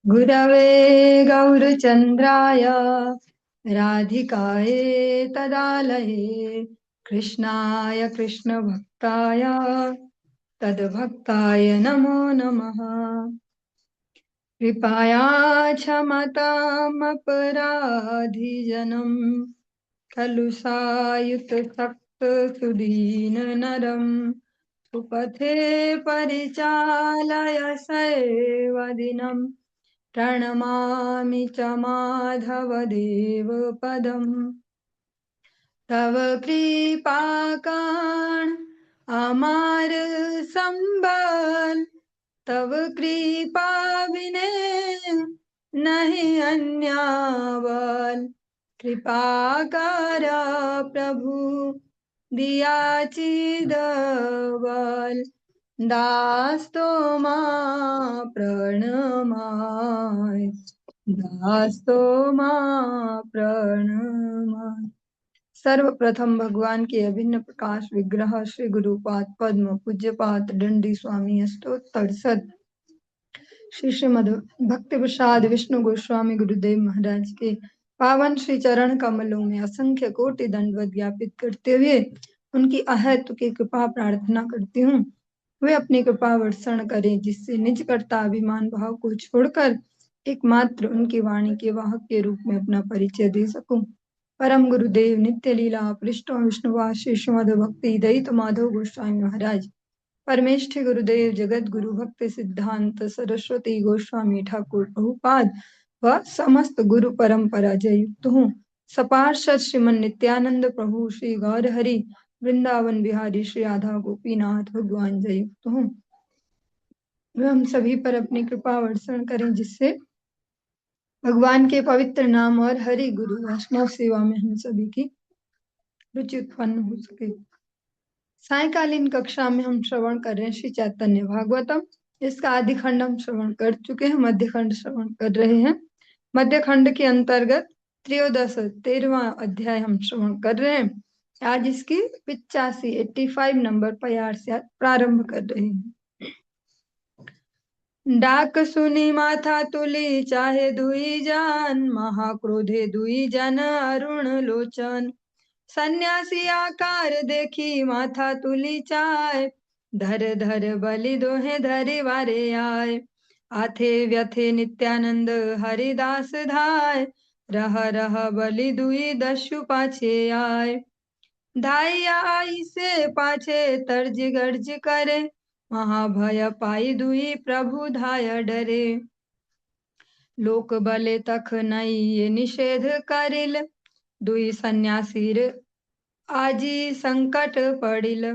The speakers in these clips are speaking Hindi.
गुरवे गौरचन्द्राय राधिकायै तदालये कृष्णाय कृष्णभक्ताय तद्भक्ताय नमो नमः। कृपया क्षमतामपराधिजनं खलु सायुतसक्तसुदीननरं सुपथे परिचालय सैवदिनं प्रणमामि च माधवदेव पदम्। तव कृपाकाण अमार संबल तव कृपा बिने नहीं अन्यावल। कृपा करा प्रभु दिया चिदवल दास तो मां प्रणमाय दास तो मां प्रणमाय। सर्वप्रथम भगवान के अभिन्न प्रकाश विग्रह श्री गुरुपाद पद्म पूज्यपाद दंडी स्वामी अष्टोत्तर सत श्री श्रीमद भक्ति प्रसाद विष्णु गोस्वामी गुरुदेव महाराज के पावन श्री चरण कमलों में असंख्य कोटि दंडवत ज्ञापित करते हुए उनकी अहेतु की कृपा प्रार्थना करती हूँ। वे अपनी कृपा वर्षण करें जिससे निज कर्ता अभिमान भाव को छोड़कर एकमात्र उनकी वाणी के वाहक के रूप में अपना परिचय दे सकूं। परम गुरुदेव नित्य लीला पृष्ठ विष्णुवास श्रीमद भक्ति दयित माधव गोस्वामी महाराज, परमेष्ठी गुरुदेव जगत गुरु भक्ति सिद्धांत सरस्वती गोस्वामी ठाकुर प्रभुपाद व समस्त गुरु परंपरा जय युक्त हूँ। सपार्षद श्रीमन नित्यानंद प्रभु श्री गौर हरि वृंदावन बिहारी श्री राधा गोपीनाथ भगवान जय युक्त हूँ। वे हम सभी पर अपनी कृपा वर्षण करें जिससे भगवान के पवित्र नाम और हरि गुरु वैष्णव सेवा में हम सभी की रुचि उत्पन्न हो सके। सायकालीन कक्षा में हम श्रवण कर रहे हैं श्री चैतन्य भागवतम। इसका आदि खंड हम श्रवण कर चुके हैं, मध्य खंड श्रवण कर रहे हैं। मध्य खंड के अंतर्गत त्रयोदश 13वां अध्याय हम श्रवण कर रहे हैं। आज इसकी 85 नंबर प्यार से प्रारंभ कर रहे हैं। डाक सुनी माथा तुली चाहे दुई जान, महाक्रोधे दुई जन अरुण लोचन। सन्यासी आकार देखी माथा तुली चाय, धर धर बलि दोहे धरि वारे आय। आथे व्यथे नित्यानंद हरिदास धाय, रह रह बलि दुई दस्यु पाछे आय। धाई आई से पाछे तर्ज गर्ज करे, महाभय पाई दुई प्रभु धाय डरे। लोक बले तख नई ये निषेध करिल, दुई सन्यासीर आजी संकट पड़िल।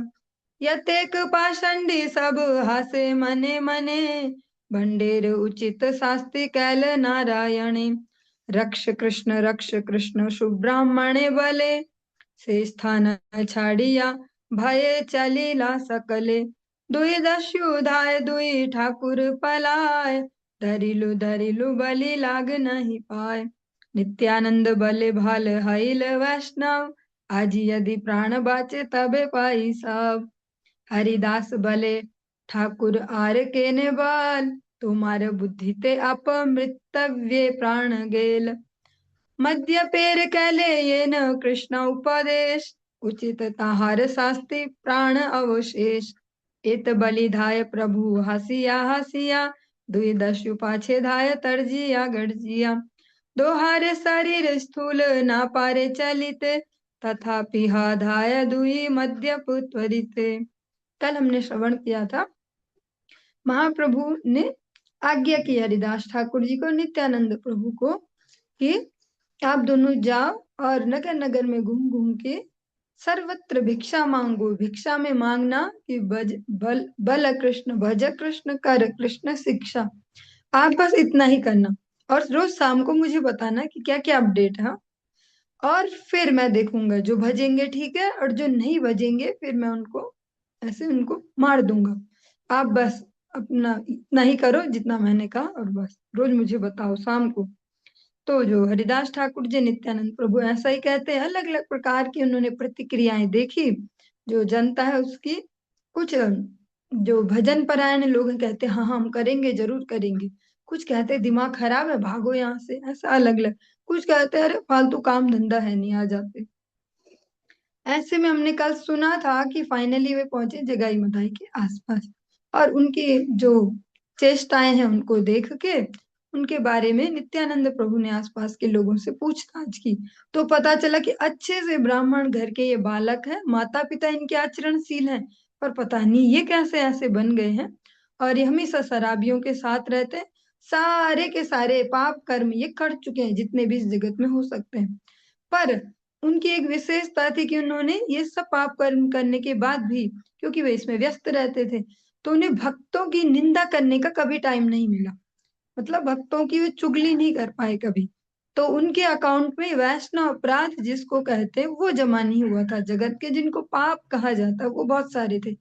यतेक पाषंडी सब हासे मने मने, भंडेर उचित शास्ति कैल नारायणे। रक्ष कृष्ण सुब्राह्मणे बले, से स्थान छाड़िया भये चलिला सकले। दुई दस्यु धाय दुई ठाकुर पलाय, धरिलु बलि लाग नहीं पाए। नित्यानंद बले भाल हईल वैष्णव, आज यदि प्राण बाचे तबे पाई सब। हरिदास बले ठाकुर आर के ने बाल, तुम्हारे बुद्धि ते अपमृतव्य प्राण गेल। मध्य पेर कैले ये न कृष्ण उपदेश, उचित ताहार शास्ति प्राण अवशेष। इत बलि धाय प्रभु हसिया हसिया, दुई दस्यु पाछे धाय तर्जिया गर्जिया। दोहारे शरीर स्थूल ना पारे चलिते, तथापि हा धाय दुई मध्यप त्वरित। कल हमने श्रवण किया था, महाप्रभु ने आज्ञा की हरिदास ठाकुर जी को, नित्यानंद प्रभु को, कि आप दोनों जाओ और नगर नगर में घूम घूम के सर्वत्र भिक्षा मांगो। भिक्षा में मांगना कि बल कृष्ण भज कृष्ण कर कृष्ण शिक्षा। आप बस इतना ही करना और रोज शाम को मुझे बताना कि क्या क्या अपडेट है, और फिर मैं देखूंगा। जो भजेंगे ठीक है, और जो नहीं भजेंगे फिर मैं उनको ऐसे उनको मार दूंगा। आप बस अपना इतना ही करो जितना मैंने कहा, और बस रोज मुझे बताओ शाम को। तो जो हरिदास ठाकुर जी नित्यानंद प्रभु ऐसा ही कहते हैं। अलग अलग प्रकार की उन्होंने प्रतिक्रियाएं देखी। जो जनता है उसकी, कुछ जो भजन परायण लोग कहते हैं हाँ हम करेंगे, जरूर करेंगे। कुछ कहते हैं दिमाग खराब है भागो यहाँ से, ऐसा अलग अलग। कुछ कहते हैं अरे फालतू काम धंधा है नहीं, आ जाते। ऐसे में हमने कल सुना था कि फाइनली वे पहुंचे जगाई मदाई के आसपास, और उनकी जो चेष्टाएं हैं उनको देख के उनके बारे में नित्यानंद प्रभु ने आसपास के लोगों से पूछताछ की। तो पता चला कि अच्छे से ब्राह्मण घर के ये बालक हैं, माता पिता इनके आचरणशील हैं, पर पता नहीं ये कैसे ऐसे बन गए हैं, और ये हमेशा शराबियों के साथ रहते हैं। सारे के सारे पाप कर्म ये कर चुके हैं जितने भी इस जगत में हो सकते हैं। पर उनकी एक विशेषता थी कि उन्होंने ये सब पाप कर्म करने के बाद भी, क्योंकि वे इसमें व्यस्त रहते थे, तो उन्हें भक्तों की निंदा करने का कभी टाइम नहीं मिला। मतलब भक्तों की वे चुगली नहीं कर पाए कभी। तो उनके अकाउंट में वैष्णव अपराध जिसको कहते हैं वो जमा नहीं हुआ था। जगत के जिनको पाप कहा जाता है वो बहुत सारे थे,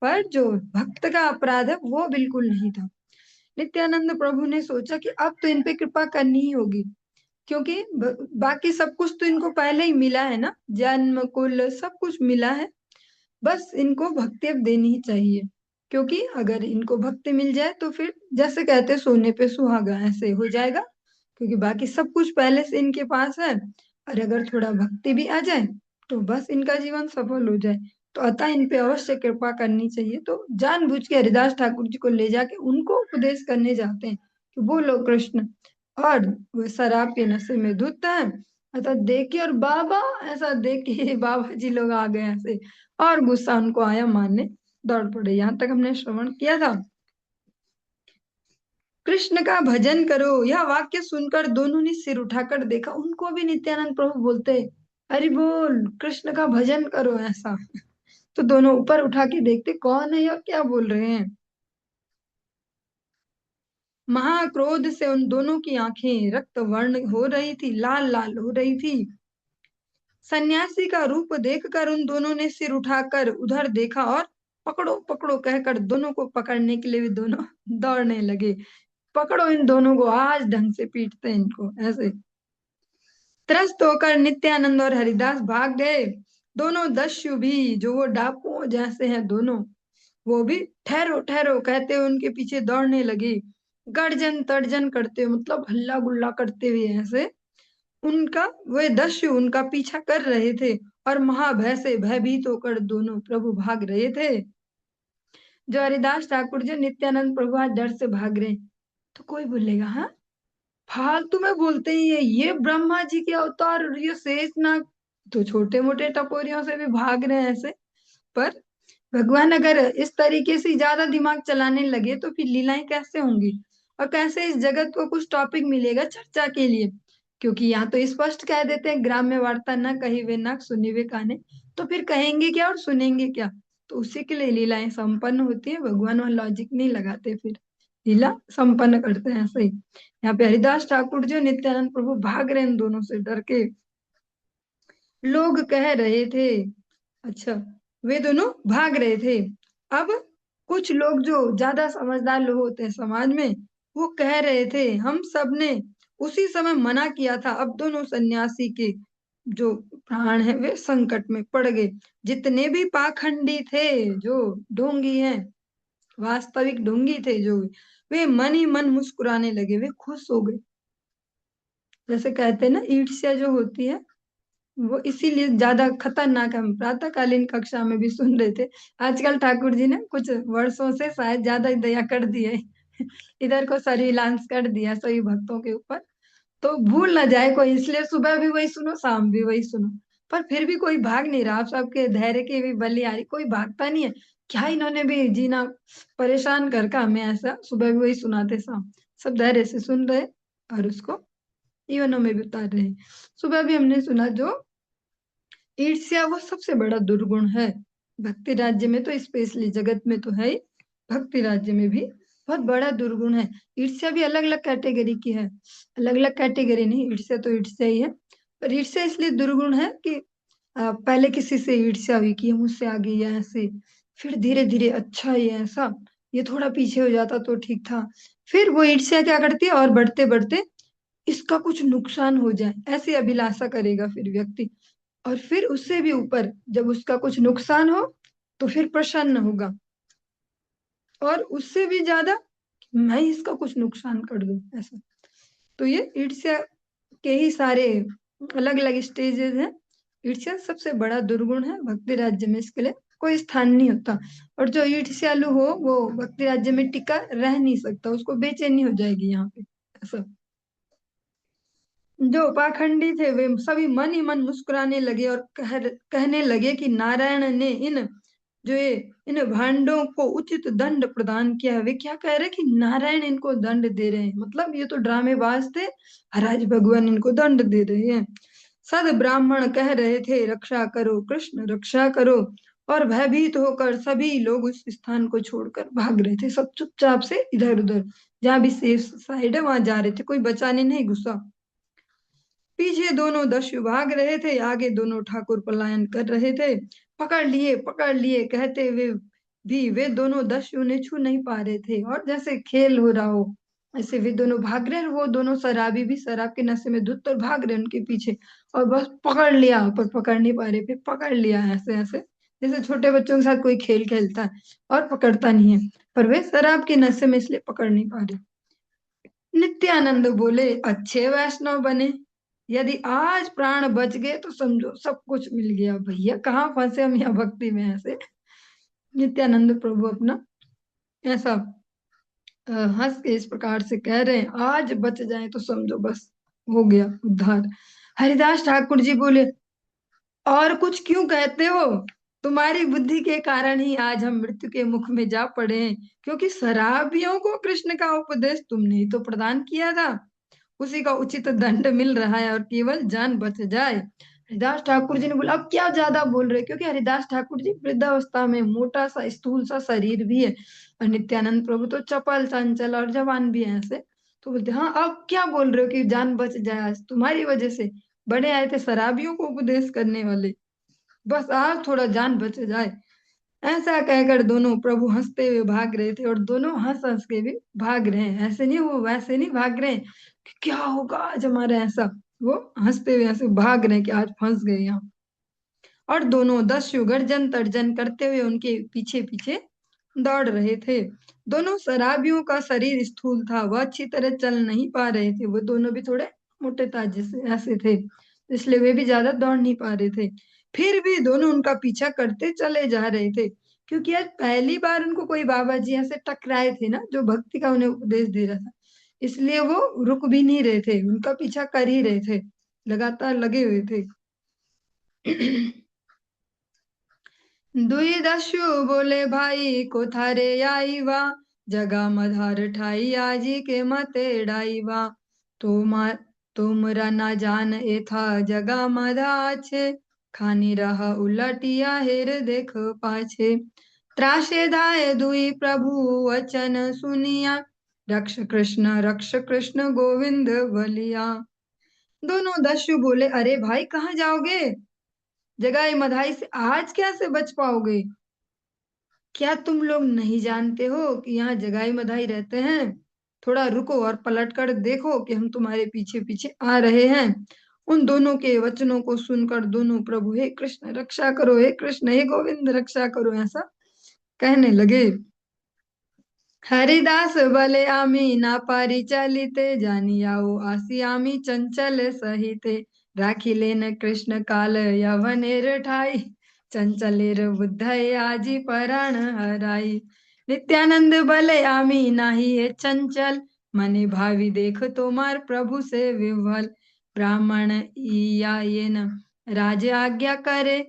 पर जो भक्त का अपराध है वो बिल्कुल नहीं था। नित्यानंद प्रभु ने सोचा कि अब तो इन पे कृपा करनी ही होगी, क्योंकि बाकी सब कुछ तो इनको पहले ही मिला है ना, जन्म कुल सब कुछ मिला है। बस इनको भक्ति अब देनी ही चाहिए, क्योंकि अगर इनको भक्ति मिल जाए तो फिर जैसे कहते हैं सोने पे सुहागा ऐसे हो जाएगा, क्योंकि बाकी सब कुछ पहले से इनके पास है। और अगर थोड़ा भक्ति भी आ जाए तो बस इनका जीवन सफल हो जाए। तो अतः इन पे अवश्य कृपा करनी चाहिए। तो जानबूझ के हरिदास ठाकुर जी को ले जाके उनको उपदेश करने जाते हैं कि बोलो कृष्ण। और वो शराब के नशे में धुत है, अतः देखिए, और बाबा ऐसा देख के बाबा जी लोग आ गए ऐसे, और गुस्सा उनको आया, मारने दौड़ पड़े। यहाँ तक हमने श्रवण किया था। कृष्ण का भजन करो, यह वाक्य सुनकर दोनों ने सिर उठाकर देखा। उनको भी नित्यानंद प्रभु बोलते, अरे बोल कृष्ण का भजन करो ऐसा। तो दोनों ऊपर उठा के देखते कौन है और क्या बोल रहे हैं। महाक्रोध से उन दोनों की आंखें रक्त वर्ण हो रही थी, लाल लाल हो रही थी। सन्यासी का रूप देखकर उन दोनों ने सिर उठाकर उधर देखा, और पकड़ो पकड़ो कहकर दोनों को पकड़ने के लिए भी दोनों दौड़ने लगे। पकड़ो इन दोनों को, आज ढंग से पीटते हैं इनको, ऐसे। त्रस्त होकर नित्यानंद और हरिदास भाग गए। दोनों दस्यु भी, जो वो डाकुओं जैसे हैं दोनों, वो भी ठहरो ठहरो कहते हुए उनके पीछे दौड़ने लगे। गर्जन तर्जन करते हुए, मतलब हल्ला गुल्ला करते हुए ऐसे उनका वे दस्यु उनका पीछा कर रहे थे। और महाभय से भयभीत होकर दोनों प्रभु भाग रहे थे। जो हरिदास ठाकुर जी नित्यानंद प्रभु आज डर से भाग रहे हैं। तो कोई बोलेगा हाँ फालतू में बोलते ही है, ये ब्रह्मा जी के अवतार और ये शेषनाग तो छोटे मोटे टपोरियों से भी भाग रहे हैं ऐसे। पर भगवान अगर इस तरीके से ज्यादा दिमाग चलाने लगे तो फिर लीलाएं कैसे होंगी, और कैसे इस जगत को कुछ टॉपिक मिलेगा चर्चा के लिए। क्योंकि यहाँ तो स्पष्ट कह देते हैं ग्राम्य वार्ता न कही वे न सुनी वे काने, तो फिर कहेंगे क्या और सुनेंगे क्या। तो उसी के लिए लीलाएं संपन्न होती है, भगवान वहां लॉजिक नहीं लगाते, फिर लीला संपन्न करते हैं ऐसे ही। यहाँ पे हरिदास ठाकुर जो नित्यानंद प्रभु भाग रहे हैं इन दोनों से डर के। लोग कह रहे थे, अच्छा, वे दोनों भाग रहे थे। अब कुछ लोग जो ज्यादा समझदार लोग होते हैं समाज में, वो कह रहे थे हम सब ने उसी समय मना किया था। अब दोनों सन्यासी के जो प्राण है वे संकट में पड़ गए। जितने भी पाखंडी थे, जो ढोंगी हैं, वास्तविक ढोंगी थे जो, वे मन ही मन मुस्कुराने लगे, वे खुश हो गए। जैसे कहते हैं ना ईर्ष्या जो होती है वो इसीलिए ज्यादा खतरनाक है। हम प्रातःकालीन कक्षा में भी सुन रहे थे। आजकल ठाकुर जी ने कुछ वर्षों से शायद ज्यादा ही दया कर दी है। इधर को सर्विलांस कर दिया सभी भक्तों के ऊपर, तो भूल ना जाए कोई, इसलिए सुबह भी वही सुनो शाम भी वही सुनो। पर फिर भी कोई भाग नहीं रहा, आप सबके धैर्य की भी बलिहारी, कोई भागता नहीं है। क्या इन्होंने भी जीना परेशान कर हमें ऐसा, सुबह भी वही सुनाते शाम सब धैर्य से सुन रहे, और उसको जीवनों में भी उतार रहे। सुबह भी हमने सुना जो ईर्ष्या वो सबसे बड़ा दुर्गुण है। भक्ति राज्य में तो स्पेशली, जगत में तो है ही, भक्ति राज्य में भी बहुत बड़ा दुर्गुण है। ईर्ष्या भी अलग अलग कैटेगरी की है, अलग अलग कैटेगरी नहीं, ईर्ष्या तो ईर्ष्या ही है। पर ईर्ष्या इसलिए दुर्गुण है कि पहले किसी से ईर्ष्या हुई कि ये मुझसे आगे या ऐसे, फिर धीरे धीरे अच्छा ये ऐसा, ये थोड़ा पीछे हो जाता तो ठीक था, फिर वो ईर्ष्या क्या करती है और बढ़ते बढ़ते इसका कुछ नुकसान हो जाए ऐसी अभिलाषा करेगा फिर व्यक्ति। और फिर उससे भी ऊपर जब उसका कुछ नुकसान हो तो फिर प्रसन्न होगा। और उससे भी ज्यादा मैं ही इसका कुछ नुकसान कर दूं, ऐसा। तो ये ईर्ष्या के ही सारे अलग अलग स्टेजेस हैं। ईर्ष्या सबसे बड़ा दुर्गुण है भक्ति राज्य में, इसके लिए कोई स्थान नहीं होता। और जो ईर्ष्यालु हो वो भक्ति राज्य में टिका रह नहीं सकता, उसको बेचैनी हो जाएगी यहाँ पे, ऐसा। जो पाखंडी थे वे सभी मन ही मन मुस्कुराने लगे और कहने लगे कि नारायण ने जो ये इन भांडों को उचित दंड प्रदान किया है। वे क्या कह रहे कि नारायण इनको दंड दे रहे हैं, मतलब ये तो ड्रामेबाज थे, महाराज भगवान इनको दंड दे रहे हैं। सद ब्राह्मण कह रहे थे रक्षा करो कृष्ण रक्षा करो, और भयभीत होकर सभी लोग उस स्थान को छोड़कर भाग रहे थे। सब चुपचाप से इधर उधर, जहां भी सेफ साइड है वहां जा रहे थे, कोई बचाने नहीं घुसा। पीछे दोनों दस्यु भाग रहे थे, आगे दोनों ठाकुर पलायन कर रहे थे। पकड़ लिए कहते हुए भी वे दोनों दस्यु ने छू नहीं पा रहे थे, और जैसे खेल हो रहा हो ऐसे वे दोनों भाग रहे हैं। वो दोनों शराबी भी शराब के नशे में धुत और भाग रहे हैं उनके पीछे, और बस पकड़ लिया, पर पकड़ नहीं पा रहे, फिर पकड़ लिया, ऐसे ऐसे जैसे छोटे बच्चों के साथ कोई खेल खेलता है और पकड़ता नहीं है, पर वे शराब के नशे में इसलिए पकड़ नहीं पा रहे। नित्यानंद बोले अच्छे वैष्णव बने, यदि आज प्राण बच गए तो समझो सब कुछ मिल गया। भैया कहाँ फंसे हम यहाँ भक्ति में, ऐसे नित्यानंद प्रभु अपना ऐसा हंस के इस प्रकार से कह रहे हैं, आज बच जाए तो समझो बस हो गया उद्धार। हरिदास ठाकुर जी बोले और कुछ क्यों कहते हो, तुम्हारी बुद्धि के कारण ही आज हम मृत्यु के मुख में जा पड़े हैं, क्योंकि शराबियों को कृष्ण का उपदेश तुमने ही तो प्रदान किया था, उसी का उचित दंड मिल रहा है और केवल जान बच जाए। हरिदास ठाकुर जी ने बोला अब क्या ज्यादा बोल रहे, क्योंकि हरिदास ठाकुर जी वृद्धावस्था में, मोटा सा स्थूल सा शरीर भी है, और नित्यानंद प्रभु तो चपल चंचल और जवान भी है ऐसे। तो बोलते हाँ अब क्या बोल रहे हो कि जान बच जाए, आज तुम्हारी वजह से बड़े आए थे शराबियों को उपदेश करने वाले, बस आज थोड़ा जान बच जाए। ऐसा कहकर दोनों प्रभु हंसते हुए भाग रहे थे, और दोनों हंस हंस के भी भाग रहे हैं, ऐसे नहीं वो वैसे नहीं भाग रहे हैं कि क्या होगा आज हमारे, ऐसा वो हंसते हुए ऐसे भाग रहे हैं कि आज फंस गए यहाँ। और दोनों दस्यु गर्जन तर्जन करते हुए उनके पीछे पीछे दौड़ रहे थे। दोनों शराबियों का शरीर स्थूल था, वह अच्छी तरह चल नहीं पा रहे थे, वो दोनों भी थोड़े मोटे ताजे से ऐसे थे, इसलिए वे भी ज्यादा दौड़ नहीं पा रहे थे। फिर भी दोनों उनका पीछा करते चले जा रहे थे, क्योंकि आज पहली बार उनको कोई बाबा जी ऐसे टकराए थे ना, जो भक्ति का उन्हें उपदेश दे रहा था, इसलिए वो रुक भी नहीं रहे थे, उनका पीछा कर ही रहे थे, लगातार लगे हुए थे। दुई दस्यु बोले भाई को थारे आईवा, जगा मधार ठाई आजी के मते डाईवा, तुमा तुमरा ना जान ए था जगा मधा छे, खानी रहा उलटिया हेर देख पाछे। त्रासे धाय दुई प्रभु वचन सुनिया, रक्ष कृष्ण गोविंद बलिया। दोनों दस्यु बोले अरे भाई कहाँ जाओगे, जगाई मधाई से आज कैसे बच पाओगे, क्या तुम लोग नहीं जानते हो कि यहाँ जगाई मधाई रहते हैं, थोड़ा रुको और पलट कर देखो कि हम तुम्हारे पीछे पीछे आ रहे हैं। उन दोनों के वचनों को सुनकर दोनों प्रभु हे कृष्ण रक्षा करो, हे कृष्ण हे गोविंद रक्षा करो, ऐसा कहने लगे। हरिदास बले आमी ना पारी चलिते, जानियाओ आसी आमी चंचल सहिते, राखिलेन कृष्ण काल यवनेर ठाई, चंचलेर बुद्धय आजी पराण हराई। नित्यानंद बले आमी नाही ये चंचल, मने भावी देख तोमार प्रभु से विह्वल, ब्राह्मण इया ये न राज आज्ञा करे,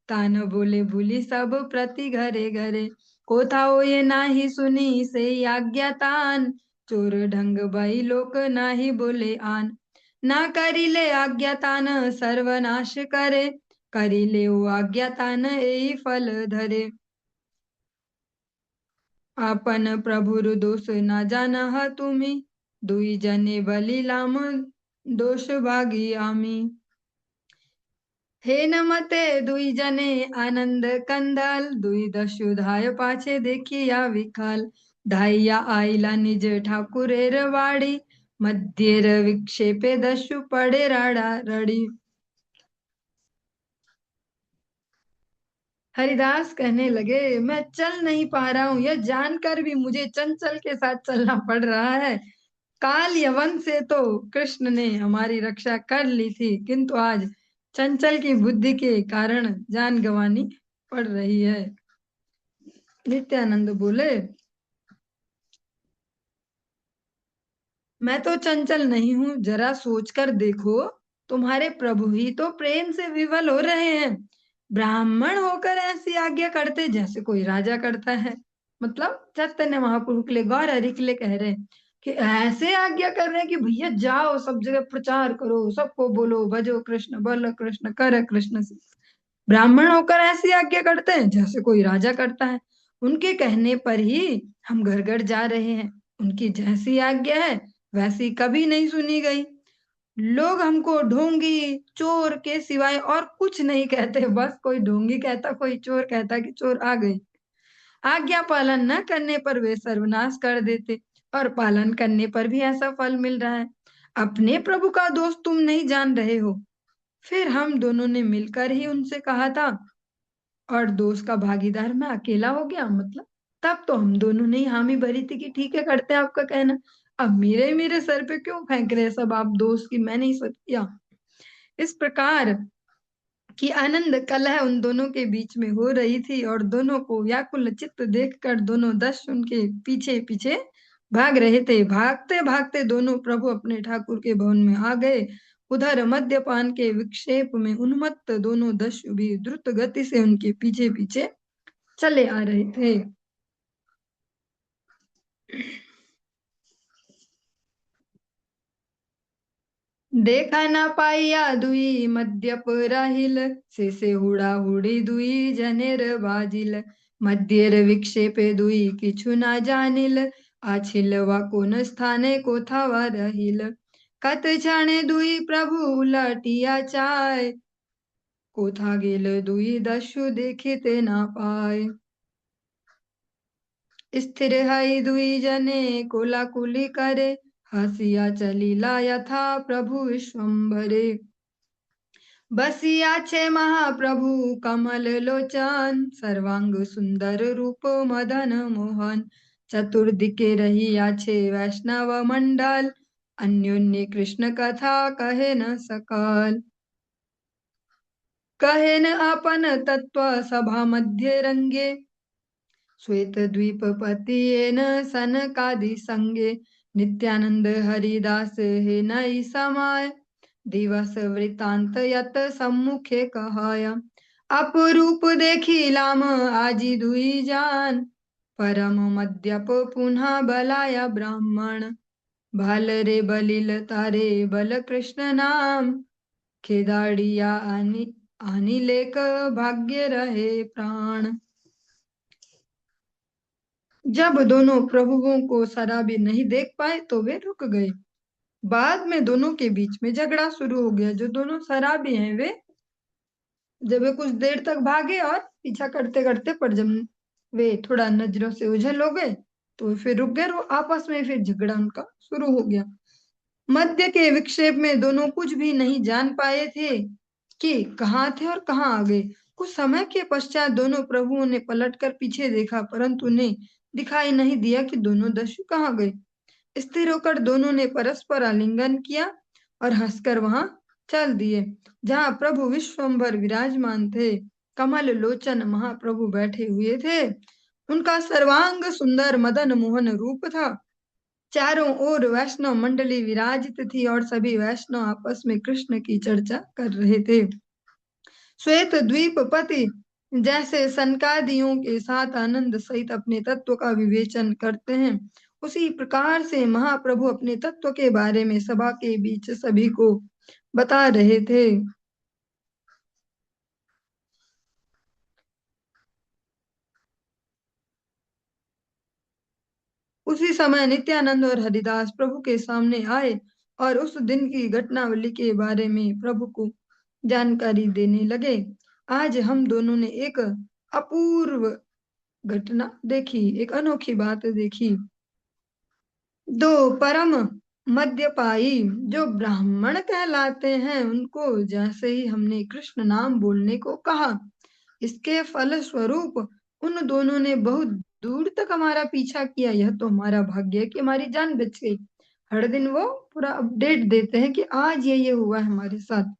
तान बोले भूली सब प्रति घरे घरे, कोथाओ ये नाही सुनी से आज्ञातान, चोर ढंग बाई लोक नाही बोले आन, ना करिले आज्ञातान सर्वनाश करे, करिले ओ आज्ञातान एही फल धरे। आपन प्रभुर दोष ना जानह तुम्ही, दुई जने बली लाम दोष भागी आमी। हे नमते दुई जने आनंद कंदल, दुई दस्यु धाय पाछे देखिया विकल, धाइया आईला निज ठाकुरेर वाड़ी, मध्येर विक्षेपे दस्यु पड़े राड़ा रड़ी। हरिदास कहने लगे, मैं चल नहीं पा रहा हूं, यह जानकर भी मुझे चंचल के साथ चलना पड़ रहा है। काल यवन से तो कृष्ण ने हमारी रक्षा कर ली थी, किंतु आज चंचल की बुद्धि के कारण जान गंवानी पड़ रही है। नित्यानंद बोले, मैं तो चंचल नहीं हूं, जरा सोचकर देखो, तुम्हारे प्रभु ही तो प्रेम से विवल हो रहे हैं। ब्राह्मण होकर ऐसी आज्ञा करते जैसे कोई राजा करता है। मतलब चैतन्य महाप्रभु के लिए, गौर हरि के लिए कह रहे हैं कि ऐसे आज्ञा कर रहे हैं कि भैया जाओ सब जगह प्रचार करो, सबको बोलो भजो कृष्ण, बोलो कृष्ण, कर कृष्ण से। ब्राह्मण होकर ऐसी आज्ञा करते हैं जैसे कोई राजा करता है। उनके कहने पर ही हम घर घर जा रहे हैं। उनकी जैसी आज्ञा है वैसी कभी नहीं सुनी गई। लोग हमको ढोंगी चोर के सिवाय और कुछ नहीं कहते। बस कोई ढोंगी कहता, कोई चोर कहता कि चोर आ गए। आज्ञा पालन न करने पर वे सर्वनाश कर देते, और पालन करने पर भी ऐसा फल मिल रहा है। अपने प्रभु का दोष तुम नहीं जान रहे हो। फिर हम दोनों ने मिलकर ही उनसे कहा था, और दोस्त का भागीदार मैं अकेला हो गया। मतलब तब तो हम दोनों ने ही हामी भरी थी कि ठीक है, करते हैं आपका कहना। अब मेरे मेरे सर पे क्यों फेंक रहे हैं सब आप दोस्त की, मैं नहीं सब किया। इस प्रकार की आनंद कलह उन दोनों के बीच में हो रही थी, और दोनों को व्याकुल चित्त देखकर दोनों दस उनके पीछे पीछे भाग रहे थे। भागते भागते दोनों प्रभु अपने ठाकुर के भवन में आ गए। उधर मद्यपान के विक्षेप में उन्मत्त दोनों दस्यु भी द्रुत गति से उनके पीछे पीछे चले आ रहे थे। देखा ना पाइया दुई मद्यप राहिल, से हुड़ा हुड़ी दुई जनेर बाजिल। मध्येर विक्षेपे दुई किछु ना जानिल, आछिल वा कोन स्थाने कोथावा रहिल। कत क्षणे दुई प्रभु उलटिया चाय, कोथा गेल दुई दस्यु देखिते ना पाए। स्थिर हई दुई जने कोलाकुली करे, हसिया चलीला यथा प्रभु विश्वम्भरे। बसिया छे महाप्रभु कमल लोचन, सर्वांग सुंदर रूप मदन मोहन। चतुर्दिके रहिया छे वैष्णव मंडल, अन्योन्य कृष्ण कथा कहे न सकल। कहे न अपन तत्व सभा मध्य रंगे, श्वेत द्वीप पतियेन सनकादि संगे। नित्यानंद हरिदास हे नई समाय, दिवस वृतांत यत सम्मुखे कहाय। अपरूप देखी लाम आजी दुई जान, परम मद्यप पुनः बलाया ब्राह्मण। भाल रे बलिल तारे बल कृष्ण नाम, खेदाड़िया आनी लेक भाग्य रहे प्राण। जब दोनों प्रभुओं को शराबी नहीं देख पाए तो वे रुक गए। बाद में दोनों के बीच में झगड़ा शुरू हो गया। जो दोनों शराबी हैं वे, जब वे कुछ देर तक भागे और पीछा करते करते, पर जब वे थोड़ा नजरों से ओझल हो गए तो फिर रुक गए, और आपस में फिर झगड़ा उनका शुरू हो गया। मध्य के विक्षेप में दोनों कुछ भी नहीं जान पाए थे कि कहाँ थे और कहाँ आ गए। कुछ समय के पश्चात दोनों प्रभुओं ने पलटकर पीछे देखा, परंतु उन्हें दिखाई नहीं दिया कि दोनों दस्यु कहाँ गए। स्थिर होकर दोनों ने परस्पर आलिंगन किया और हंसकर वहां चल दिए। जहां प्रभु विश्वम्भर विराजमान थे, कमल लोचन महाप्रभु बैठे हुए थे। उनका सर्वांग सुंदर मदन मोहन रूप था। चारों ओर वैष्णव मंडली विराजित थी, और सभी वैष्णव आपस में कृष्ण की चर्चा कर रहे थे। श्वेत द्वीपपति जैसे सनकादियों के साथ आनंद सहित अपने तत्व का विवेचन करते हैं, उसी प्रकार से महाप्रभु अपने तत्व के बारे में सभा के बीच सभी को बता रहे थे। उसी समय नित्यानंद और हरिदास प्रभु के सामने आए और उस दिन की घटनावली के बारे में प्रभु को जानकारी देने लगे। आज हम दोनों ने एक अपूर्व घटना देखी, एक अनोखी बात देखी। दो परम मद्यपाई जो ब्राह्मण कहलाते हैं, उनको जैसे ही हमने कृष्ण नाम बोलने को कहा, इसके फल स्वरूप उन दोनों ने बहुत दूर तक हमारा पीछा किया। यह तो हमारा भाग्य है कि हमारी जान बच गई। हर दिन वो पूरा अपडेट देते हैं कि आज ये हुआ है हमारे साथ।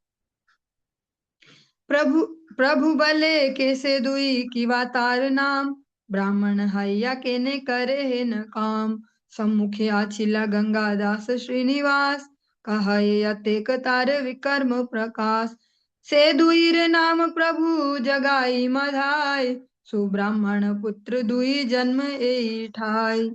प्रभु प्रभु बले कैसे दुई की वातार नाम, ब्राह्मण हैया के ने करे है न काम। सम्मुखे आछिला गंगा दास श्रीनिवास, कहे अतेक तार विक्रम प्रकाश। से दुई रे नाम प्रभु जगाई मधाय, सुब्राह्मण पुत्र दुई जन्म एई ठाय।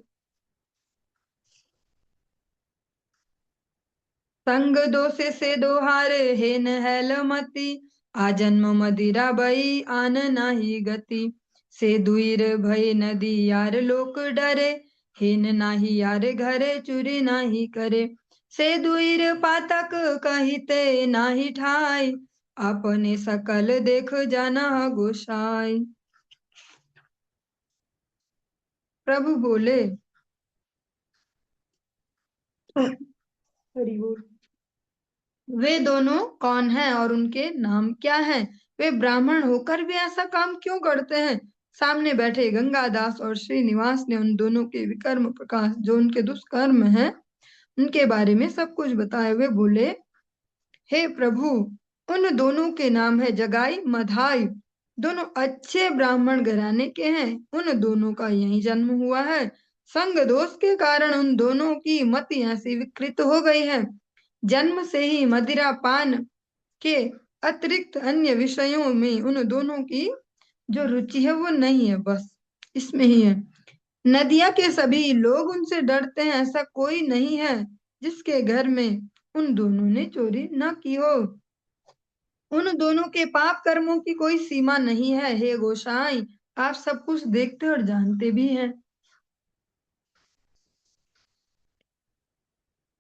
संग दोषे से दोहार हेन हेलमति, आजन्म मदिरा बई आन नाही गति। से दुईर भय नदी यार लोक डरे, हेन नाही यार घरे चुरी नाही करे। से दुईर पातक कहिते नाही ठाय, अपने सकल देख जाना गोसाई। प्रभु बोले, हरि बोल। वे दोनों कौन हैं और उनके नाम क्या हैं? वे ब्राह्मण होकर भी ऐसा काम क्यों करते हैं? सामने बैठे गंगादास और श्रीनिवास ने उन दोनों के विकर्म प्रकाश, जो उनके दुष्कर्म हैं, उनके बारे में सब कुछ बताया। वे बोले, हे प्रभु, उन दोनों के नाम है जगाई मधाई। दोनों अच्छे ब्राह्मण घराने के हैं। उन दोनों का यही जन्म हुआ है। संग दोष के कारण उन दोनों की मति ऐसी विकृत हो गई है। जन्म से ही मदिरा पान के अतिरिक्त अन्य विषयों में उन दोनों की जो रुचि है वो नहीं है, बस इसमें ही है। नदिया के सभी लोग उनसे डरते हैं। ऐसा कोई नहीं है जिसके घर में उन दोनों ने चोरी न की हो। उन दोनों के पाप कर्मों की कोई सीमा नहीं है। हे गोसाई, आप सब कुछ देखते और जानते भी हैं।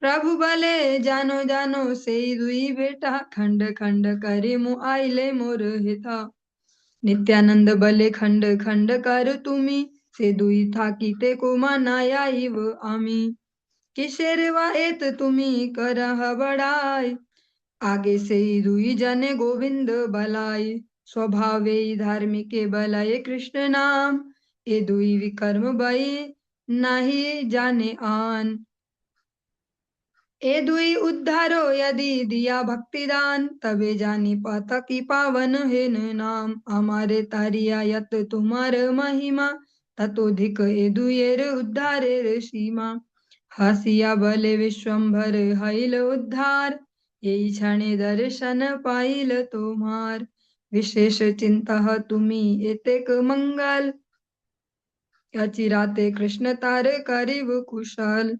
प्रभु बले जानो जानो से दुई बेटा, खंड खंड करे आइले मोर हिता। नित्यानंद बले खंड खंड कर तुमी, से दुई था कीते को मानाया इव आमी। किशेरवा एत तुमी करह बड़ाई, आगे से ही दुई जने गोविंद बलाई। स्वभावे धार्मिक बलय कृष्ण नाम, ये दुई विकर्म बई नहीं जाने आन। ए दुई उद्धारो यदि दिया भक्तिदान, तबे जानी पाता की पावन है नाम। हमारे तारिया यत तुम्हार महिमा, ततोधिक ए दुएर उद्धारेर सीमा। हसिया बले विश्वम्भर हईल उद्धार, यही क्षणे दर्शन पाइल तुम्हार। विशेष चिंता तुम्ही एतेक मंगल, अचिराते कृष्ण तार करिब कुशल।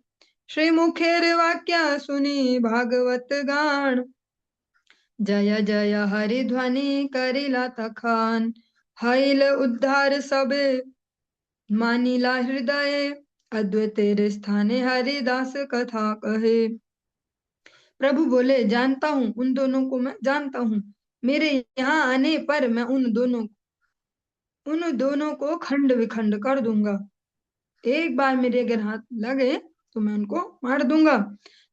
श्री मुखेर वाक्य सुनी भागवत गान, जय जय हरि ध्वनि करिला तखान। हईल उद्धार सबे मानिला हृदय, अद्वैतेर स्थाने हरिदास कथा कहे। प्रभु बोले, जानता हूँ, उन दोनों को मैं जानता हूँ। मेरे यहाँ आने पर मैं उन दोनों को खंड विखंड कर दूंगा। एक बार मेरे अगर हाथ लगे तो मैं उनको मार दूंगा।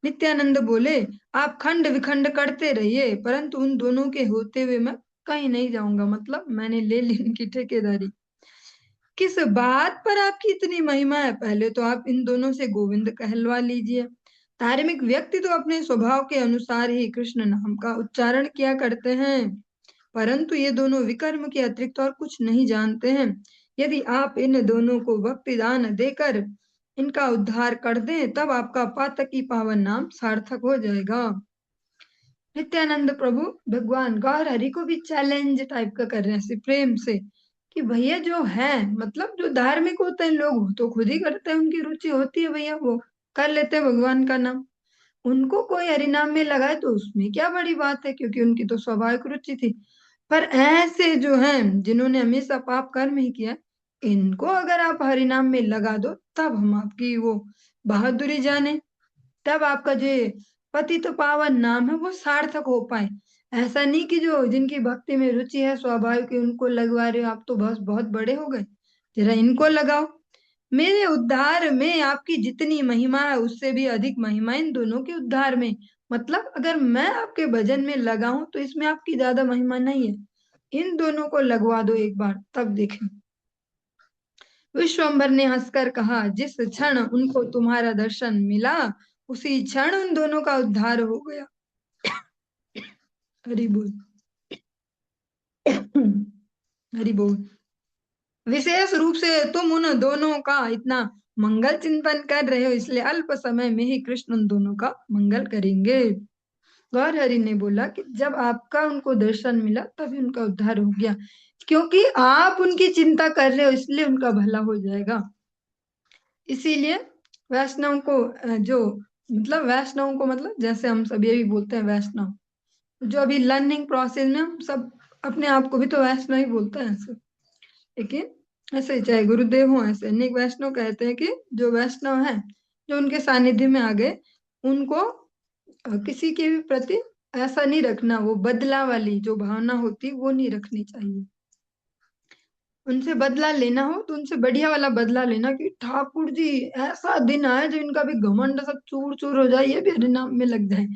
नित्यानंद बोले, आप खंड विखंड करते रहिए, परंतु उन दोनों के होते हुए मैं कहीं नहीं जाऊंगा। मतलब मैंने ले ली उनकी ठेकेदारी। किस बात पर आपकी इतनी महिमा है? पहले तो आप इन दोनों से गोविंद कहलवा लीजिए। धार्मिक व्यक्ति तो अपने स्वभाव के अनुसार ही कृष्ण नाम का उच्चारण किया करते हैं, परंतु ये दोनों विकर्म के अतिरिक्त और कुछ नहीं जानते हैं। यदि आप इन दोनों को भक्ति दान देकर इनका उद्धार कर दें, तब आपका पातकी पावन नाम सार्थक हो जाएगा। नित्यानंद प्रभु भगवान गौर हरि को भी चैलेंज टाइप का कर रहे हैं, ऐसे प्रेम से, कि भैया जो है, मतलब जो धार्मिक होते हैं लोग, वो तो खुद ही करते हैं, उनकी रुचि होती है भैया, वो कर लेते हैं भगवान का नाम। उनको कोई हरिनाम में लगाए तो उसमें क्या बड़ी बात है, क्योंकि उनकी तो स्वाभाविक रुचि थी। पर ऐसे जो हैं जिन्होंने हमेशा पाप कर्म ही किया, इनको अगर आप हरिनाम में लगा दो, तब हम आपकी वो बहादुरी जाने, तब आपका जो ये पतित पावन नाम है वो सार्थक हो पाए। ऐसा नहीं कि जो जिनकी भक्ति में रुचि है स्वाभाविक ही उनको लगवा रहे हो, आप तो बस बहुत बड़े हो गए, जरा इनको लगाओ। मेरे उद्धार में आपकी जितनी महिमा है उससे भी अधिक महिमा इन दोनों के उद्धार में। मतलब अगर मैं आपके भजन में लगा हूं तो इसमें आपकी ज्यादा महिमा नहीं है। इन दोनों को लगवा दो एक बार, तब देखें। विश्वम्भर ने हंसकर कहा, जिस क्षण उनको तुम्हारा दर्शन मिला उसी क्षण उन दोनों का उद्धार हो गया। हरि बोल। हरि बोल। विशेष रूप से तुम उन दोनों का इतना मंगल चिंतन कर रहे हो, इसलिए अल्प समय में ही कृष्ण उन दोनों का मंगल करेंगे। गौर हरि ने बोला कि जब आपका उनको दर्शन मिला तभी उनका उद्धार हो गया, क्योंकि आप उनकी चिंता कर रहे हो इसलिए उनका भला हो जाएगा। इसीलिए वैष्णव को जो मतलब वैष्णव को मतलब जैसे हम सब ये भी बोलते हैं वैष्णव, जो अभी लर्निंग प्रोसेस में हम सब अपने आप को भी तो वैष्णव ही बोलते हैं ऐसे। लेकिन ऐसे चाहे गुरुदेव हो ऐसे अनेक वैष्णव कहते हैं कि जो वैष्णव है जो उनके सानिध्य में आ गए उनको किसी के भी प्रति ऐसा नहीं रखना, वो बदला वाली जो भावना होती वो नहीं रखनी चाहिए। उनसे बदला लेना हो तो उनसे बढ़िया वाला बदला लेना कि ठाकुर जी ऐसा दिन आए जब इनका भी घमंड सब चूर चूर हो जाए, ये भी हरिनाम में लग जाए,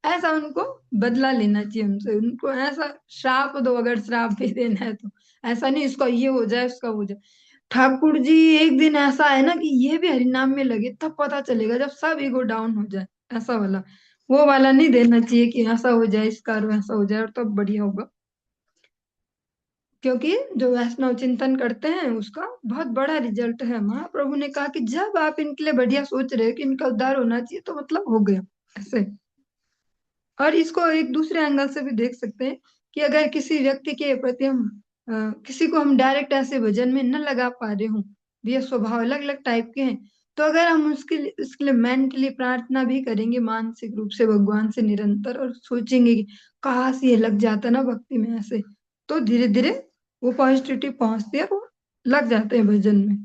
ऐसा उनको बदला लेना चाहिए उनसे। उनको ऐसा श्राप दो, अगर श्राप भी देना है तो ऐसा नहीं इसका ये हो जाए उसका हो जाए। ठाकुर जी एक दिन ऐसा है ना कि ये भी हरिनाम में लगे, तब पता चलेगा जब सब ईगो डाउन हो जाए, ऐसा वाला वो वाला नहीं देना चाहिए कि ऐसा हो जाए इसका और ऐसा हो जाए और तब बढ़िया होगा। क्योंकि जो वैष्णव चिंतन करते हैं उसका बहुत बड़ा रिजल्ट है। महाप्रभु ने कहा कि जब आप इनके लिए बढ़िया सोच रहे हो कि इनका उद्धार होना चाहिए तो मतलब हो गया ऐसे। और इसको एक दूसरे एंगल से भी देख सकते हैं कि अगर किसी व्यक्ति के प्रति हम किसी को हम डायरेक्ट ऐसे भजन में न लगा पा रहे हो, ये स्वभाव अलग अलग टाइप के हैं, तो अगर हम उसके लिए मेंटली प्रार्थना भी करेंगे मानसिक रूप से भगवान से निरंतर, और सोचेंगे कि काश ये लग जाता ना भक्ति में ऐसे, तो धीरे धीरे वो पॉजिटिविटी पहुंचती है, वो लग जाते हैं भजन में।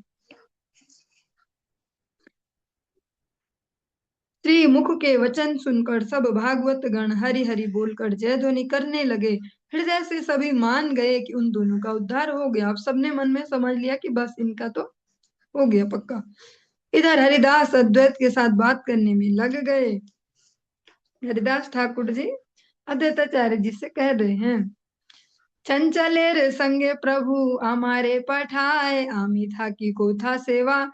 श्री मुख के वचन सुनकर सब भागवत गण हरि हरि बोलकर जय ध्वनि करने लगे। हृदय से सभी मान गए कि उन दोनों का उद्धार हो गया। अब सबने मन में समझ लिया कि बस इनका तो हो गया पक्का। इधर हरिदास अद्वैत के साथ बात करने में लग गए। हरिदास ठाकुर जी अद्वैताचार्य जी से कह रहे हैं, चंचलेर संगे प्रभु हमारे पठाए, आमी था की कोथा सेवा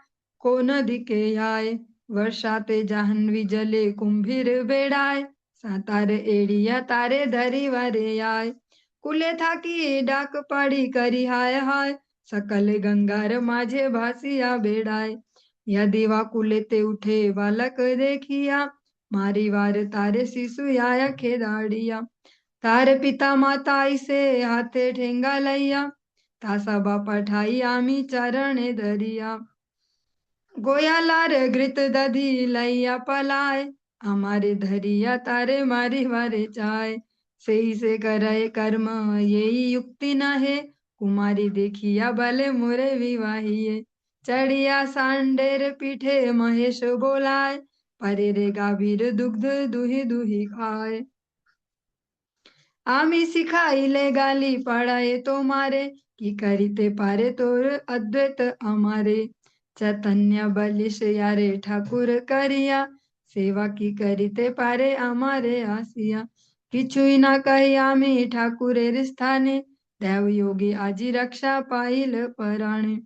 को न दिके आए, वर्षाते जाह्नवी जले कुंभीर बेड़ाए, सातार एड़िया तारे धरी वारे आए, कुले था की डाक पड़ी करी हाय हाय, सकल गंगार माझे भासिया बेड़ाए, यदि वा कुले ते उठे बालक देखिया, मारी वार तारे शिशु आया खेदाड़िया, तार पिता माता ऐसे हाथे ठेंगा लैया, तासा बापा ठाई आमी चरणे धरिया, गोया लार घृत दधी लैया पलाए, हमारे धरिया तारे मारी वारे चाय, सही से करे कर्म यही युक्ति न है, कुमारी देखिया भले मोरे विवाहिए, चढ़िया सांडेर पीठे महेश बोलाए, परे रे गाभीर दुग्ध दुही दुही खाए, आमी सिखाइले गाली पढ़ाए तो मारे, की करिते पारे तोर अद्वैत हमारे, चैतन्य बलिश यारे ठाकुर करिया, सेवा की करिते पारे हमारे आसिया, किछुई ना कही आमी ठाकुरेर स्थाने, देव योगी आजी रक्षा पाइल पराणे,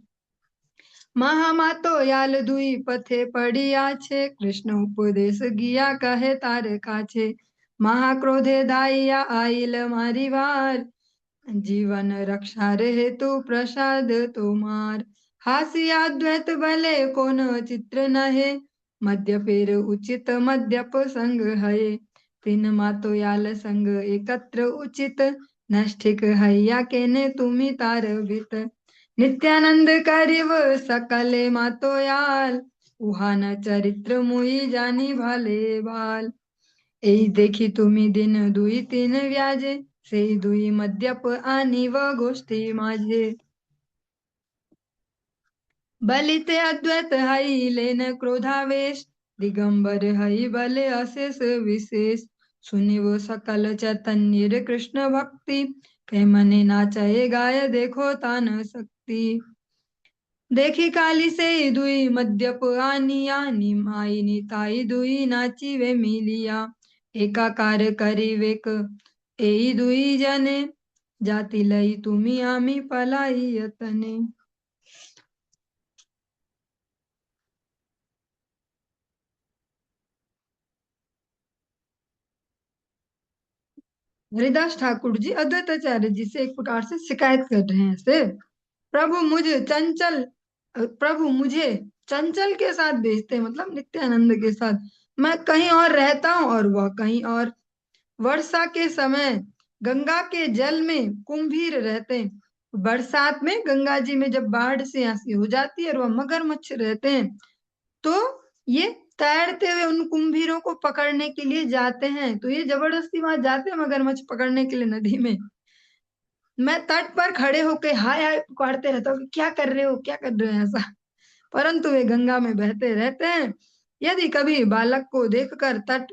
महामातो याल दुई पथे पड़िया छे, कृष्ण उपदेश गिया कहे तार काछे, महाक्रोधे दाइया आइल मारी वार, जीवन रक्षा रहे तो प्रसाद तुम्हार, हासिया द्वैत भले कोन चित्र नहे, मध्य पेर उचित मध्यप संग है, तीन मातो याल संग एकत्र उचित, नष्टिक हैया केने तुमी तार वित, नित्यानंद करिव सकले मातो याल, उहान चरित्र मुई जानी भाले भाल, এই देखी तुम्ही दिन दुई तीन व्याजे, सेई दुई मद्यप आणि व गोष्टी माझे, बलिते अद्वैत हई लेन क्रोधावेश, दिगंबर हई भले अशेष विशेष, सुनिव सकल चैतन्य कृष्ण भक्ति, कै मने नाचए गाय देखो तान शक्ति, देखी काली से दुई मद्यप आनी माई निताई दुई नाचिवे मिलिया, एकाकार करी वेक एई दुई जने, जाती लई तुम्ही आम्ही पलाई यतने। हरिदास ठाकुर जी अद्वैताचार्य जी से एक प्रकार से शिकायत कर रहे हैं से, प्रभु मुझे चंचल प्रभु मुझे चंचल के साथ भेजते हैं, मतलब नित्यानंद के साथ। मैं कहीं और रहता हूँ और वह कहीं और। वर्षा के समय गंगा के जल में कुंभीर रहते हैं। बरसात में गंगा जी में जब बाढ़ से ऐसी हो जाती है और वह मगरमच्छ रहते हैं, तो ये तैरते हुए उन कुंभीरों को पकड़ने के लिए जाते हैं। तो ये जबरदस्ती वहां जाते हैं मगरमच्छ पकड़ने के लिए नदी में। मैं तट पर खड़े होके हाय हाय पुकारते रहता हूँ कि क्या कर रहे हो, क्या कर रहे हो ऐसा। परंतु वे गंगा में बहते रहते हैं। यदि कभी बालक को देखकर तट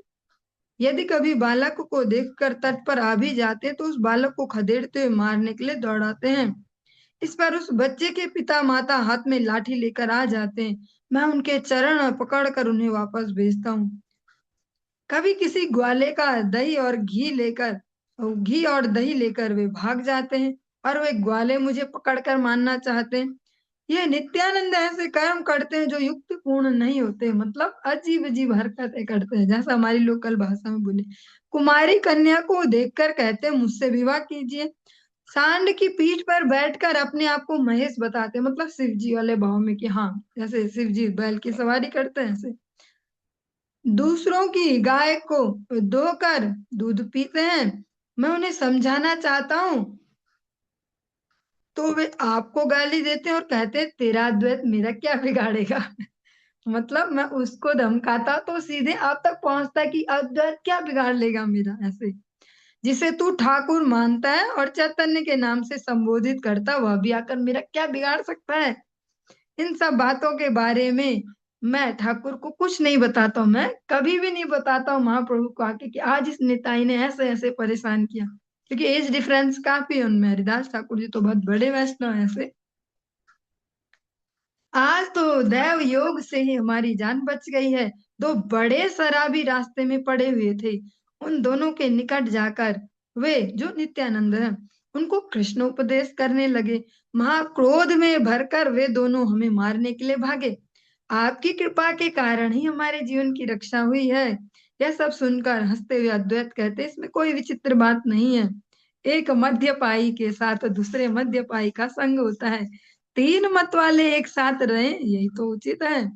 यदि कभी बालक को देखकर तट पर आ भी जाते तो उस बालक को खदेड़ते हुए मारने के लिए दौड़ाते हैं। इस पर उस बच्चे के पिता माता हाथ में लाठी लेकर आ जाते हैं। मैं उनके चरण पकड़कर उन्हें वापस भेजता हूँ। कभी किसी ग्वाले का घी और दही लेकर वे भाग जाते हैं और वे ग्वाले मुझे पकड़कर मारना चाहते हैं। ये नित्यानंद ऐसे कर्म करते हैं जो युक्ति पूर्ण नहीं होते, मतलब अजीब अजीब हरकतें करते हैं। जैसा हमारी लोकल भाषा में बोले, कुमारी कन्या को देखकर कहते हैं मुझसे विवाह कीजिए। सांड की पीठ पर बैठकर अपने आप को महेश बताते हैं, मतलब शिव जी वाले भाव में कि हाँ जैसे शिव जी बैल की सवारी करते हैं ऐसे। दूसरों की गाय को धोकर दूध पीते हैं। मैं उन्हें समझाना चाहता हूँ तो वे आपको गाली देते हैं और कहते हैं तेरा अद्वैत मेरा क्या बिगाड़ेगा। मतलब मैं उसको धमकाता तो सीधे आप तक पहुंचता कि अद्वैत क्या बिगाड़ लेगा मेरा, ऐसे। जिसे तू ठाकुर मानता है और चैतन्य के नाम से संबोधित करता, वह भी आकर मेरा क्या बिगाड़ सकता है। इन सब बातों के बारे में मैं ठाकुर को कुछ नहीं बताता हूँ। मैं कभी भी नहीं बताता हूँ महाप्रभु को आके कि आज इस निताई ने ऐसे ऐसे परेशान किया, क्योंकि एज डिफरेंस काफी है उनमें। हरिदास ठाकुर जी तो बहुत बड़े वैष्णव हैं ऐसे। आज तो दैव योग से ही हमारी जान बच गई है। दो बड़े शराबी रास्ते में पड़े हुए थे। उन दोनों के निकट जाकर वे जो नित्यानंद हैं उनको कृष्ण उपदेश करने लगे। महाक्रोध में भरकर वे दोनों हमें मारने के लिए भागे। आपकी कृपा के कारण ही हमारे जीवन की रक्षा हुई है। यह सब सुनकर हंसते हुए अद्वैत कहते, इसमें कोई विचित्र बात नहीं है। एक मध्यपाई के साथ दूसरे मध्यपाई का संग होता है। तीन मत वाले एक साथ रहे, यही तो उचित है।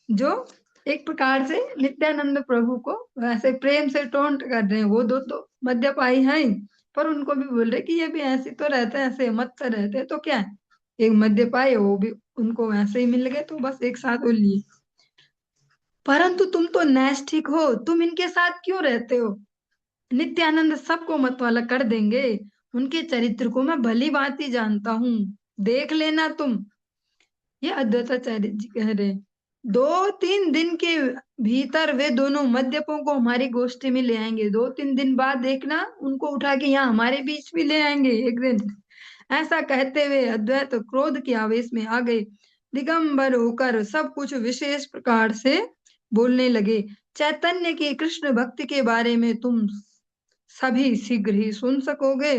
जो एक प्रकार से नित्यानंद प्रभु को वैसे प्रेम से टोंट कर रहे हैं। वो दो तो मध्यपाई हैं ही, पर उनको भी बोल रहे कि ये भी ऐसे तो रहते हैं, ऐसे मत से रहते हैं, तो क्या है। एक मध्यपाई है, वो भी उनको वैसे ही मिल गए तो बस एक साथ वो लिए। परंतु तुम तो नैष्ठिक हो, तुम इनके साथ क्यों रहते हो। नित्यानंद सबको मत वाला कर देंगे। उनके चरित्र को मैं भली भांति जानता हूँ, देख लेना तुम। ये अद्वैताचार्य जी कह रहे हैं। 2-3 दिन के भीतर वे दोनों मद्यपों को हमारी गोष्ठी में ले आएंगे। 2-3 दिन बाद देखना उनको उठा के यहाँ हमारे बीच भी ले आएंगे एक दिन। ऐसा कहते हुए अद्वैत क्रोध के आवेश में आ गए। दिगंबर होकर सब कुछ विशेष प्रकार से बोलने लगे। चैतन्य की कृष्ण भक्ति के बारे में तुम सभी शीघ्र ही सुन सकोगे।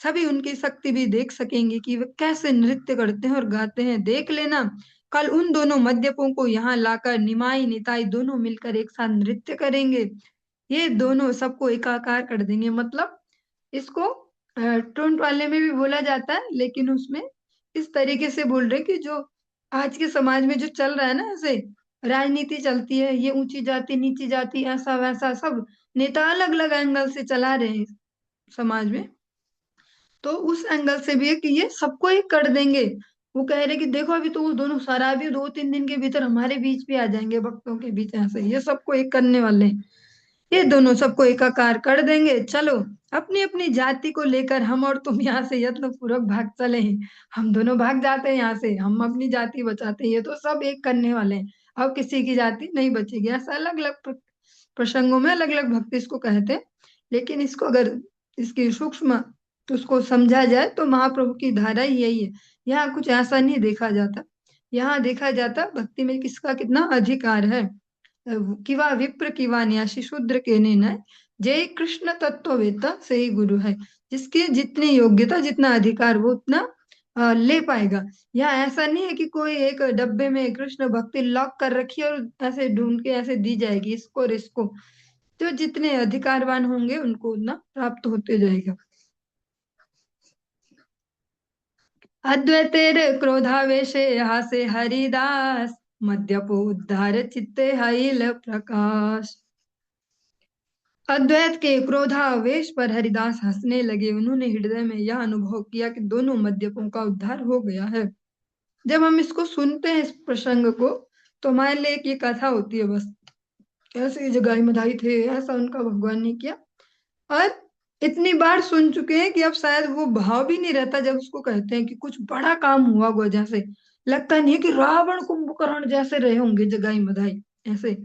सभी उनकी शक्ति भी देख सकेंगे कि वे कैसे नृत्य करते हैं और गाते हैं। देख लेना, कल उन दोनों मद्यपों को यहाँ लाकर निमाई निताई दोनों मिलकर एक साथ नृत्य करेंगे। ये दोनों सबको एकाकार कर देंगे। मतलब इसको टोंट वाले में भी बोला जाता है, लेकिन उसमें इस तरीके से बोल रहे कि जो आज के समाज में जो चल रहा है ना, ऐसे राजनीति चलती है, ये ऊंची जाति नीची जाति ऐसा वैसा सब नेता अलग अलग एंगल से चला रहे हैं समाज में। तो उस एंगल से भी है कि ये सबको एक कर देंगे। वो कह रहे कि देखो अभी तो वो दोनों शराबी 2-3 दिन के भीतर हमारे बीच भी आ जाएंगे, भक्तों के बीच ऐसे ये सबको एक करने वाले हैं। ये दोनों सबको एकाकार कर देंगे। चलो अपनी अपनी जाति को लेकर हम और तुम यहाँ से यत्न पूर्वक भाग चले हैं। हम दोनों भाग जाते हैं यहाँ से, हम अपनी जाति बचाते हैं। ये तो सब एक करने वाले हैं, अब किसी की जाति नहीं बचेगी। ऐसा अलग अलग प्रसंगों में अलग अलग भक्ति इसको कहते हैं। लेकिन इसको अगर इसकी सूक्ष्म तो उसको समझा जाए तो महाप्रभु की धारा ही यही है। यहाँ कुछ ऐसा नहीं देखा जाता। यहाँ देखा जाता भक्ति में किसका कितना अधिकार है। किवा विप्र किवा न्यासी शूद्र के ने न, जय कृष्ण तत्ववेता सही गुरु है। जिसकी जितनी योग्यता जितना अधिकार वो उतना ले पाएगा। यहाँ ऐसा नहीं है कि कोई एक डब्बे में कृष्ण भक्ति लॉक कर रखी है और ऐसे ढूंढ के ऐसे दी जाएगी इसको और इसको। तो जितने अधिकारवान होंगे उनको उतना प्राप्त होते जाएगा। अद्वैतेर क्रोधावेशे हासे हरिदास, मद्यपो उद्धार चित्ते हईल प्रकाश। अद्वैत के क्रोधावेश पर हरिदास हंसने लगे। उन्होंने हृदय में यह अनुभव किया कि दोनों मद्यपों का उद्धार हो गया है। जब हम इसको सुनते हैं इस प्रसंग को, तो हमारे लिए एक ये कथा होती है बस, ऐसे जगाई मधाई थे, ऐसा उनका भगवान ने किया। और इतनी बार सुन चुके हैं कि अब शायद वो भाव भी नहीं रहता जब उसको कहते हैं कि कुछ बड़ा काम हुआ होगा। जैसे लगता नहीं है कि रावण कुंभकर्ण जैसे रहे होंगे जगाई मधाई ऐसे।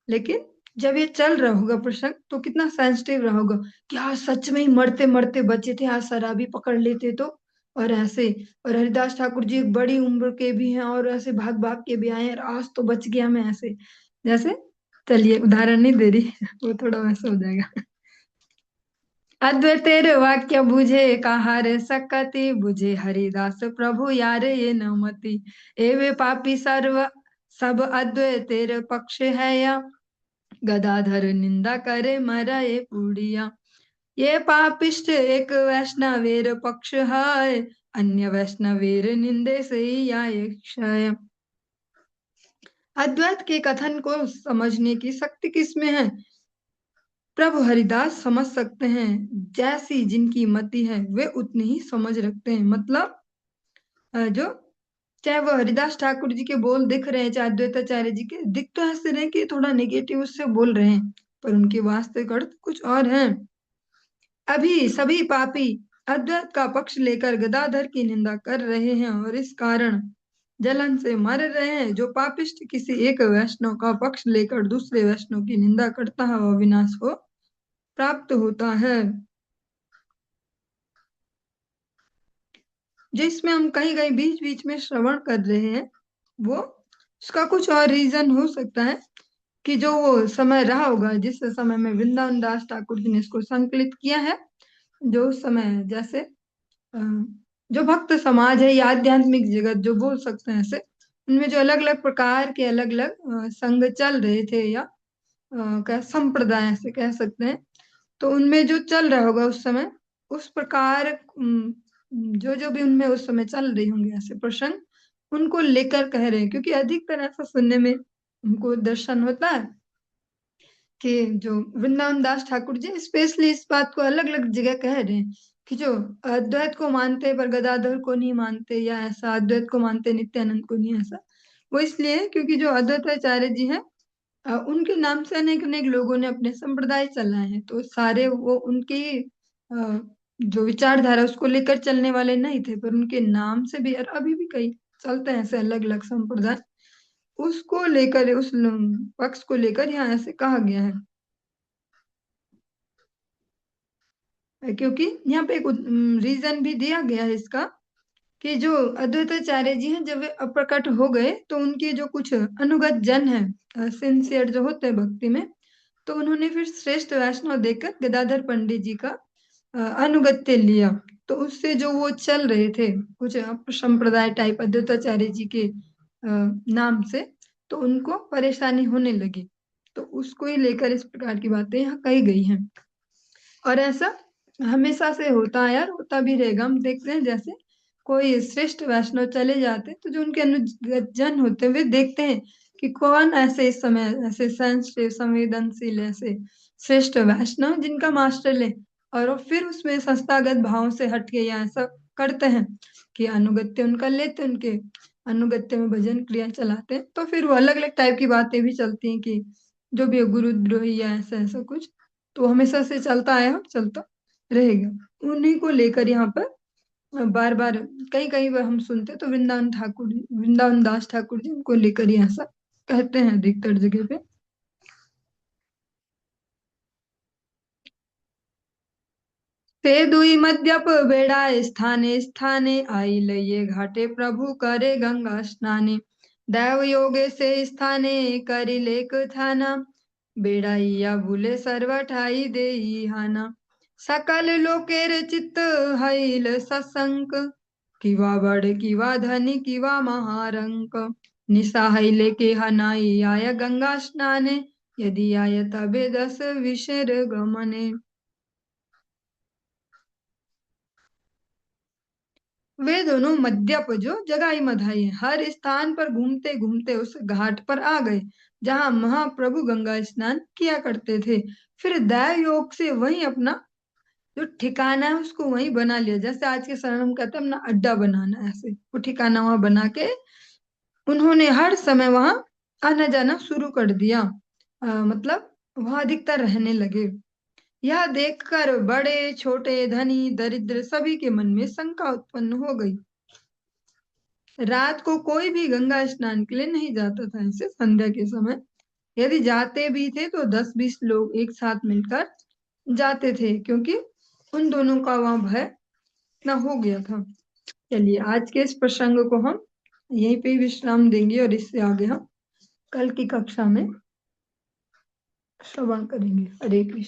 लेकिन जब ये चल रहा होगा प्रसंग तो कितना सेंसिटिव रहा होगा कि आज सच में ही मरते मरते बचे थे, आज शराबी पकड़ लेते तो। और ऐसे, और हरिदास ठाकुर जी एक बड़ी उम्र के भी हैं और ऐसे भाग भाग के भी आए हैं, और आज तो बच गया मैं ऐसे जैसे। चलिए उदाहरण नहीं दे रही वो थोड़ा वैसा हो जाएगा। अद्वैतेर वाक्य बुझे कहार सकति, बुझे हरिदास प्रभु यार ये नमति। एवे पापी सर्व सब अद्वैतेर पक्ष है या, गदाधर निंदा करे मरए पुड़िया। ये पापिष्ट एक वैष्णवेर पक्ष है, अन्य वैष्णवेर निंदे से या क्षय। अद्वैत के कथन को समझने की शक्ति किसमें है? प्रभु हरिदास समझ सकते हैं। जैसी जिनकी मति है वे उतनी ही समझ रखते हैं। मतलब जो चाहे वो हरिदास ठाकुर जी के बोल दिख रहे हैं, चाहे अद्वैताचार्य जी के दिख तो ऐसे रहे कि थोड़ा नेगेटिव उससे बोल रहे हैं, पर उनके वास्तविक अर्थ कुछ और हैं। अभी सभी पापी अद्वैत का पक्ष लेकर गदाधर की निंदा कर रहे हैं और इस कारण जलन से मर रहे हैं। जो पापिष्ट किसी एक वैष्णव का पक्ष लेकर दूसरे वैष्णव की निंदा करता है वह विनाश को प्राप्त होता है। जिसमें हम कहीं कहीं बीच बीच में श्रवण कर रहे हैं, वो उसका कुछ और रीजन हो सकता है कि जो वो समय रहा होगा जिस समय में वृंदावन दास ठाकुर जी ने इसको संकलित किया है। जो उस समय जैसे जो भक्त समाज है या आध्यात्मिक जगत जो बोल सकते हैं ऐसे, उनमें जो अलग अलग प्रकार के अलग अलग संघ चल रहे थे या क्या संप्रदाय ऐसे कह सकते हैं, तो उनमें जो चल रहा होगा उस समय उस प्रकार जो जो भी उनमें उस समय चल रही होंगे ऐसे प्रसंग उनको लेकर कह रहे हैं। क्योंकि अधिकतर ऐसा सुनने में हमको दर्शन होता है कि जो वृंदावन दास ठाकुर जी स्पेशली इस बात को अलग अलग जगह कह रहे हैं कि जो अद्वैत को मानते पर गदाधर को नहीं मानते, या ऐसा अद्वैत को मानते नित्यानंद को नहीं, ऐसा वो इसलिए क्योंकि जो अद्वैताचार्य जी हैं उनके नाम से अनेक अनेक लोगों ने अपने संप्रदाय चलाए हैं। तो सारे वो उनकी जो विचारधारा उसको लेकर चलने वाले नहीं थे, पर उनके नाम से भी और अभी भी कई चलते हैं ऐसे अलग अलग संप्रदाय, उसको लेकर उस पक्ष को लेकर यहाँ ऐसे कहा गया है। क्योंकि यहाँ पे एक रीजन भी दिया गया है इसका कि जो अद्वैताचार्य जी हैं जब वे अप्रकट हो गए तो उनके जो कुछ अनुगत जन है सिंसियर जो होते हैं भक्ति में, तो उन्होंने फिर श्रेष्ठ वैष्णव देकर गदाधर पंडित जी का अनुगत्य लिया। तो उससे जो वो चल रहे थे कुछ संप्रदाय टाइप अद्वैताचार्य जी के नाम से, तो उनको परेशानी होने लगी। तो उसको ही लेकर इस प्रकार की बातें यहाँ कही गई हैं। और ऐसा हमेशा से होता है यार, होता भी रहेगा। हम देखते हैं जैसे कोई श्रेष्ठ वैष्णव चले जाते हैं तो जो उनके अनुगत जन होते हैं वे देखते हैं कि कौन ऐसे इस समय ऐसे सेंसिटिव संवेदनशील ऐसे श्रेष्ठ वैष्णव जिनका मास्टर ले, और वो फिर उसमें संस्थागत भाव से हट के या ऐसा करते हैं कि अनुगत्य उनका लेते, उनके अनुगत्य में भजन क्रिया चलाते हैं। तो फिर वो अलग अलग टाइप की बातें भी चलती हैं कि जो भी गुरुद्रोही या ऐसा ऐसा कुछ, तो हमेशा से चलता आया और चलता रहेगा। उन्हीं को लेकर यहाँ पर बार बार कई कई बार हम सुनते तो वृंदावन दास ठाकुर जी उनको लेकर ही ऐसा कहते हैं अधिकतर जगह पे। ते दुई मद्यप बेड़ा स्थाने स्थाने आई लइए घाटे प्रभु करे गंगा स्नाने। दैव योगे से स्थाने करी लेख थाना, बेड़ाइया भूले सर्व ठाई देई हाना। सकल लोकेर चित्त हईल सशंक, किवा बड़ किवा धनी किवा महारंक। निशा हईले के हनाई आय गंगा स्नाने, यदि आय तबे 10 विशर गमने। वे दोनों मद्यप जो जगाई मधाई हैं, हर स्थान पर घूमते घूमते उस घाट पर आ गए जहां महाप्रभु गंगा स्नान किया करते थे। फिर दैव योग से वहीं अपना जो ठिकाना है उसको वहीं बना लिया, जैसे आज के समय में हम कहते हैं अपना अड्डा बनाना है, ऐसे वो ठिकाना वहां बना के उन्होंने हर समय वहां आना जाना शुरू कर दिया। मतलब वहां अधिकतर रहने लगे। यह देखकर बड़े छोटे धनी दरिद्र सभी के मन में शंका उत्पन्न हो गई। रात को कोई भी गंगा स्नान के लिए नहीं जाता था ऐसे संध्या के समय। यदि जाते भी थे तो 10-20 लोग एक साथ मिलकर जाते थे, क्योंकि उन दोनों का वहां भय न हो गया था। चलिए आज के इस प्रसंग को हम यहीं पे विश्राम देंगे और इससे आगे हम कल की कक्षा में श्रवण करेंगे। हरे कृष्ण।